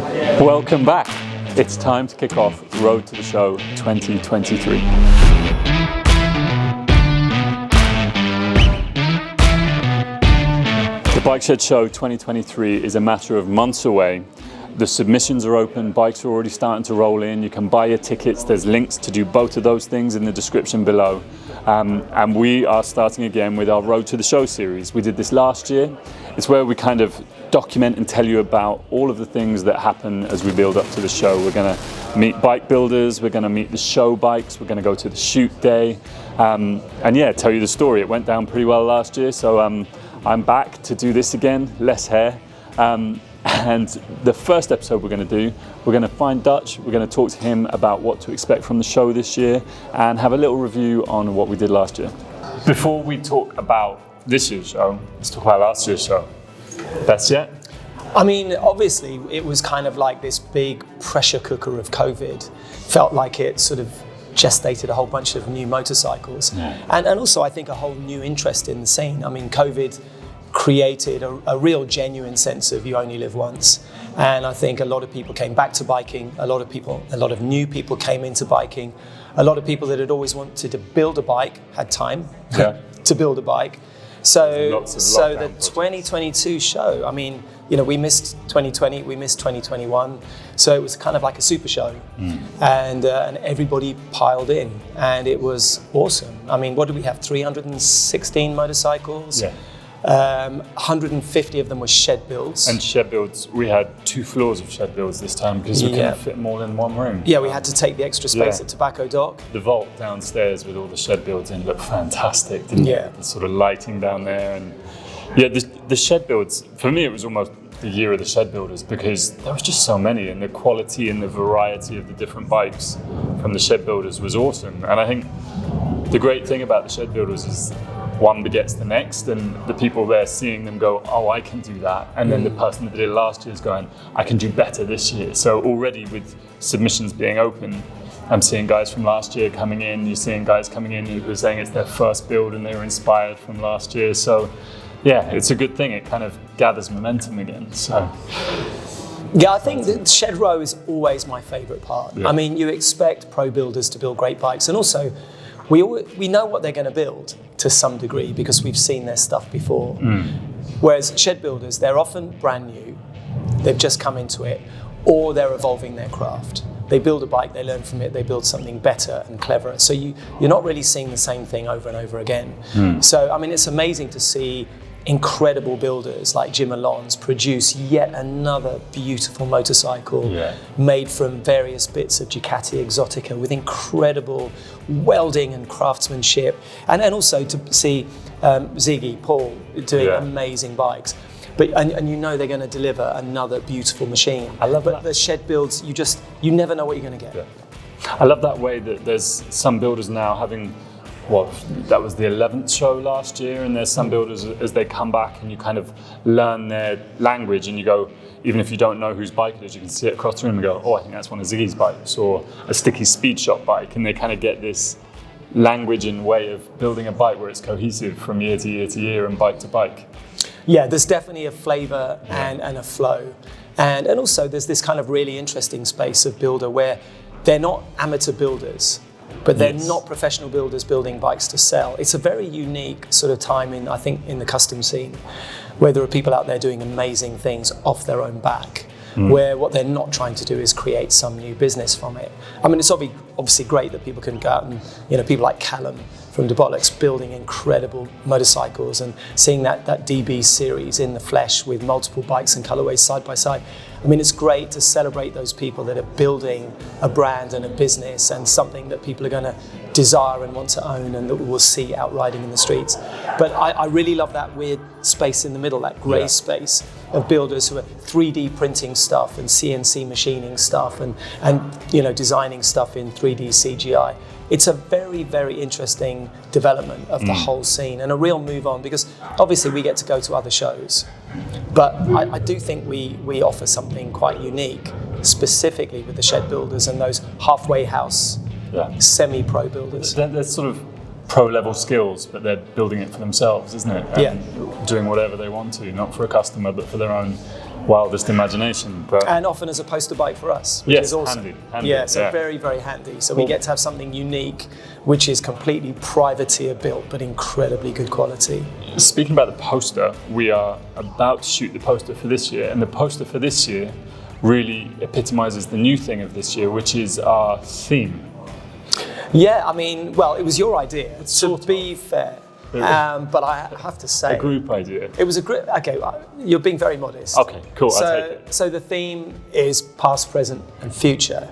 Welcome back. It's time to kick off Road to the Show 2023. The Bike Shed Show 2023 is a matter of months away. The submissions are open, bikes are already starting to roll in. You can buy your tickets. There's links to do both of those things in the description below. And we are starting again with our Road to the Show series. We did this last year. It's where we kind of document and tell you about all of the things that happen as we build up to the show. We're going to meet bike builders, we're going to meet the show bikes, we're going to go to the shoot day, and tell you the story. It went down pretty well last year, so I'm back to do this again, less hair. And the first episode we're going to do, we're going to find Dutch, we're going to talk to him about what to expect from the show this year and have a little review on what we did last year. Before we talk about this year's show, let's talk about last year's show. Best yet? I mean, obviously, it was kind of like this big pressure cooker of COVID. Felt like it sort of gestated a whole bunch of new motorcycles. Yeah. And also, I think, a whole new interest in the scene. I mean, COVID created a real genuine sense of you only live once. And I think a lot of people came back to biking. A lot of new people came into biking. A lot of people that had always wanted to build a bike had time to build a bike. So the 2022 show, I mean, we missed 2020, we missed 2021. So it was kind of like a super show. And everybody piled in and it was awesome. I mean, what did we have? 316 motorcycles? Yeah. 150 of them were shed builds. And shed builds, we had 2 floors of shed builds this time because we couldn't fit them all in one room. Yeah, we had to take the extra space at Tobacco Dock. The vault downstairs with all the shed builds in looked fantastic, didn't it? The sort of lighting down there. And the shed builds, for me it was almost the year of the shed builders because there was just so many and the quality and the variety of the different bikes from the shed builders was awesome. And I think the great thing about the shed builders is one begets the next, and the people there seeing them go, oh, I can do that. And then the person that did it last year is going, I can do better this year. So already with submissions being open, I'm seeing guys from last year coming in, you're seeing guys coming in who are saying it's their first build and they were inspired from last year. So yeah, it's a good thing. It kind of gathers momentum again. So yeah, I think the shed row is always my favorite part. Yeah. I mean, you expect pro builders to build great bikes, and also we know what they're going to build to some degree because we've seen their stuff before. Whereas shed builders, they're often brand new, they've just come into it, or they're evolving their craft. They build a bike, they learn from it, they build something better and cleverer. So you're not really seeing the same thing over and over again. So, I mean, it's amazing to see incredible builders like Jim Alon's produce yet another beautiful motorcycle made from various bits of Ducati Exotica with incredible welding and craftsmanship, and also to see Ziggy, Paul doing amazing bikes. But and they're going to deliver another beautiful machine. I love that. The shed builds, you never know what you're going to get. Yeah. I love that way that there's some builders now having. That was the 11th show last year, and there's some builders as they come back and you kind of learn their language and you go, even if you don't know whose bike it is, you can see it across the room and go, oh, I think that's one of Ziggy's bikes or a Sticky Speed Shop bike, and they kind of get this language and way of building a bike where it's cohesive from year to year to year and bike to bike. Yeah, there's definitely a flavour and a flow. And also there's this kind of really interesting space of builder where they're not amateur builders, but they're not professional builders building bikes to sell. It's a very unique sort of time in the custom scene, where there are people out there doing amazing things off their own back, where what they're not trying to do is create some new business from it. I mean, it's obviously great that people can go out and, people like Callum from Debollocks building incredible motorcycles and seeing that DB series in the flesh with multiple bikes and colorways side by side. I mean, it's great to celebrate those people that are building a brand and a business and something that people are going to desire and want to own and that we'll see out riding in the streets. But I really love that weird space in the middle, that grey space of builders who are 3D printing stuff and CNC machining stuff and designing stuff in 3D CGI. It's a very, very interesting development of the whole scene and a real move on, because obviously we get to go to other shows. But I do think we offer something quite unique, specifically with the shed builders and those halfway house semi-pro builders. They're sort of pro-level skills, but they're building it for themselves, isn't it? And doing whatever they want to, not for a customer, but for their own wildest imagination. But and often as a poster bike for us, which is awesome. Handy. Yeah, so very, very handy. So we get to have something unique, which is completely privateer built, but incredibly good quality. Speaking about the poster, we are about to shoot the poster for this year, and the poster for this year really epitomizes the new thing of this year, which is our theme. Yeah, I mean, well, it was your idea, to be fair. But I have to say, a group idea. It was a group. Okay, you're being very modest. Okay, cool. I'll take it. So the theme is past, present, and future,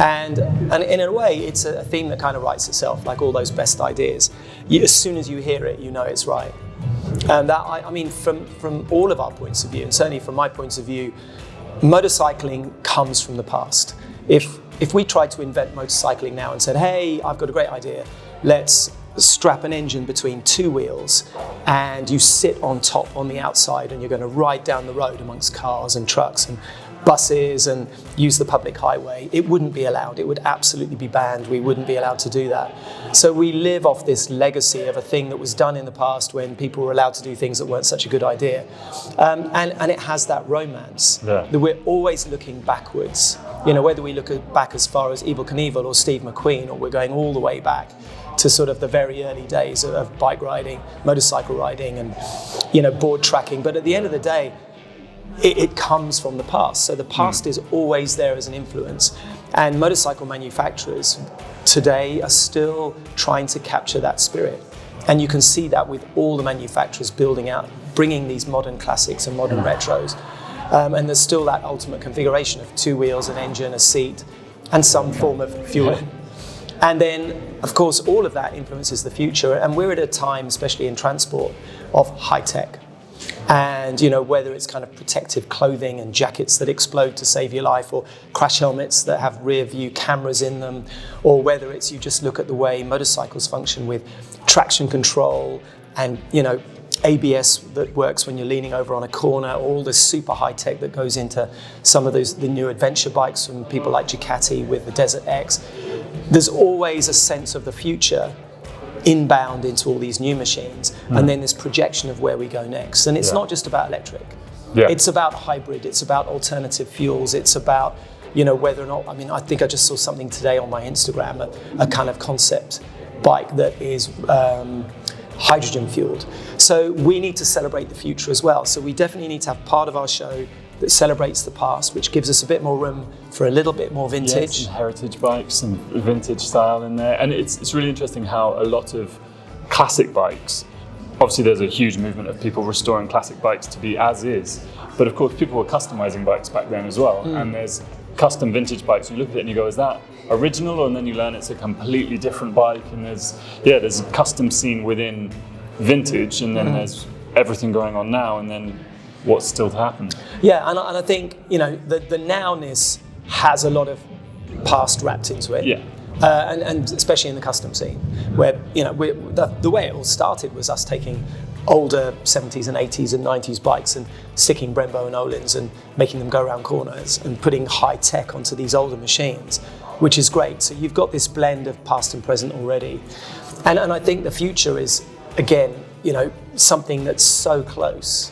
and in a way, it's a theme that kind of writes itself, like all those best ideas. As soon as you hear it, you know it's right. And that, I mean, from all of our points of view, and certainly from my point of view, motorcycling comes from the past. If we tried to invent motorcycling now and said, hey, I've got a great idea, let's strap an engine between two wheels and you sit on top on the outside and you're going to ride down the road amongst cars and trucks and buses and use the public highway, it wouldn't be allowed. It would absolutely be banned. We wouldn't be allowed to do that. So we live off this legacy of a thing that was done in the past when people were allowed to do things that weren't such a good idea. And it has that romance that we're always looking backwards. You know, whether we look back as far as Evel Knievel or Steve McQueen, or we're going all the way back to sort of the very early days of bike riding, motorcycle riding, and, you know, board tracking. But at the end of the day, it comes from the past. So the past is always there as an influence. And motorcycle manufacturers today are still trying to capture that spirit. And you can see that with all the manufacturers building out, bringing these modern classics and modern retros. And there's still that ultimate configuration of two wheels, an engine, a seat, and some form of fuel. And then, of course, all of that influences the future. And we're at a time, especially in transport, of high tech. And, you know, whether it's kind of protective clothing and jackets that explode to save your life, or crash helmets that have rear view cameras in them, or whether it's you just look at the way motorcycles function with traction control and, you know, ABS that works when you're leaning over on a corner, all this super high tech that goes into some of the new adventure bikes from people like Ducati with the Desert X. There's always a sense of the future inbound into all these new machines, and then this projection of where we go next. And it's not just about electric. It's about hybrid, it's about alternative fuels, it's about, you know, whether or not, I mean, I think I just saw something today on my Instagram, a kind of concept bike that is hydrogen fueled. So we need to celebrate the future as well. So we definitely need to have part of our show that celebrates the past, which gives us a bit more room for a little bit more vintage. Some heritage bikes, some vintage style in there. And it's really interesting how a lot of classic bikes, obviously there's a huge movement of people restoring classic bikes to be as is, but of course people were customizing bikes back then as well. And there's custom vintage bikes, you look at it and you go, is that original? And then you learn it's a completely different bike. And there's a custom scene within vintage, and then there's everything going on now, and then what's still to happen. Yeah, and I think, you know, the nowness has a lot of past wrapped into it. And especially in the custom scene, where, you know, the way it all started was us taking older 70s and 80s and 90s bikes and sticking Brembo and Öhlins and making them go around corners and putting high tech onto these older machines, which is great. So you've got this blend of past and present already. And I think the future is, again, you know, something that's so close.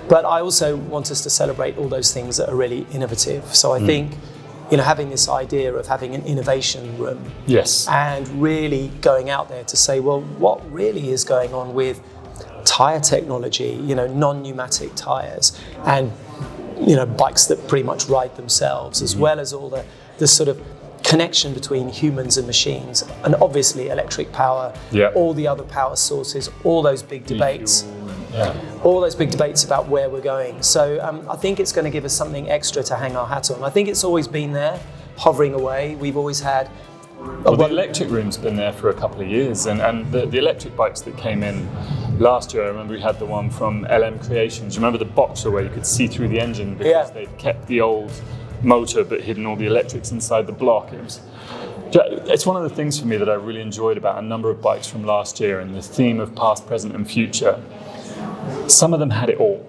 But I also want us to celebrate all those things that are really innovative. So I think, you know, having this idea of having an innovation room, and really going out there to say, well, what really is going on with tire technology, you know, non-pneumatic tires, and, you know, bikes that pretty much ride themselves, as well as all the sort of connection between humans and machines, and obviously electric power, all the other power sources, all those big debates. All those big debates about where we're going. So I think it's going to give us something extra to hang our hat on. I think it's always been there, hovering away. We've always had... Well, the electric room's been there for a couple of years, and the electric bikes that came in last year, I remember we had the one from LM Creations. You remember the Boxer where you could see through the engine because they'd kept the old motor but hidden all the electrics inside the block. It's one of the things for me that I really enjoyed about a number of bikes from last year, and the theme of past, present and future. Some of them had it all,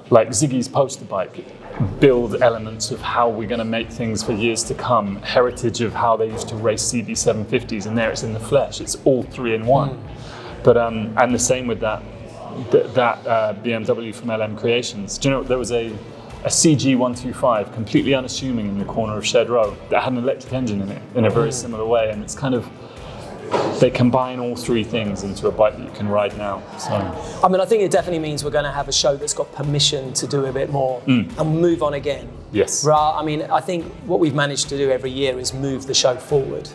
like Ziggy's poster bike, build elements of how we're going to make things for years to come, heritage of how they used to race CB750s, and there it's in the flesh. It's all three in one. But and the same with that BMW from LM Creations. Do you know there was a a CG125, completely unassuming in the corner of Shed Row, that had an electric engine in it in a very similar way. And it's kind of, they combine all three things into a bike that you can ride now. So, I mean, I think it definitely means we're going to have a show that's got permission to do a bit more and move on again. Yes. Right? I mean, I think what we've managed to do every year is move the show forward.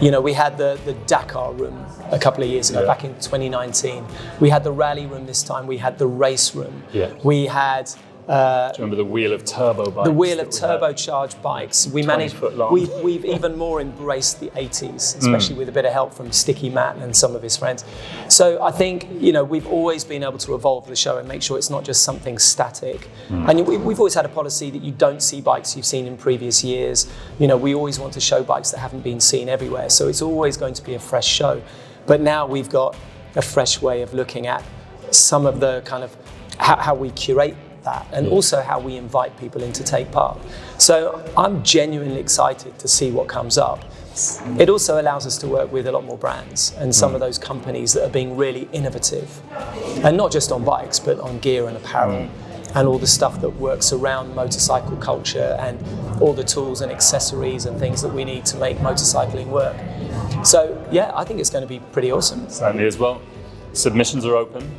You know, we had the Dakar room a couple of years ago, back in 2019. We had the rally room this time. We had the race room. Yeah. We had... do you remember the wheel of turbo bikes? The wheel of turbocharged bikes. We managed. We've even more embraced the 80s, especially with a bit of help from Sticky Matt and some of his friends. So I think, you know, we've always been able to evolve the show and make sure it's not just something static. And we've always had a policy that you don't see bikes you've seen in previous years. You know, we always want to show bikes that haven't been seen everywhere. So it's always going to be a fresh show. But now we've got a fresh way of looking at some of the kind of how we curate that, and also how we invite people in to take part. So I'm genuinely excited to see what comes up. It also allows us to work with a lot more brands and some of those companies that are being really innovative, and not just on bikes but on gear and apparel and all the stuff that works around motorcycle culture and all the tools and accessories and things that we need to make motorcycling work. So yeah, I think it's going to be pretty awesome. Certainly as well. Submissions are open.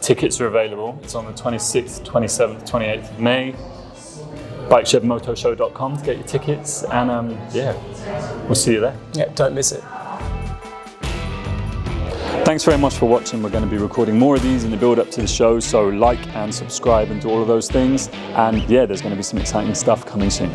Tickets are available. It's on the 26th, 27th, 28th of May. BikeShedMotoShow.com to get your tickets, and yeah, we'll see you there. Yeah, don't miss it. Thanks very much for watching. We're going to be recording more of these in the build up to the show, so like and subscribe and do all of those things. And yeah, there's going to be some exciting stuff coming soon.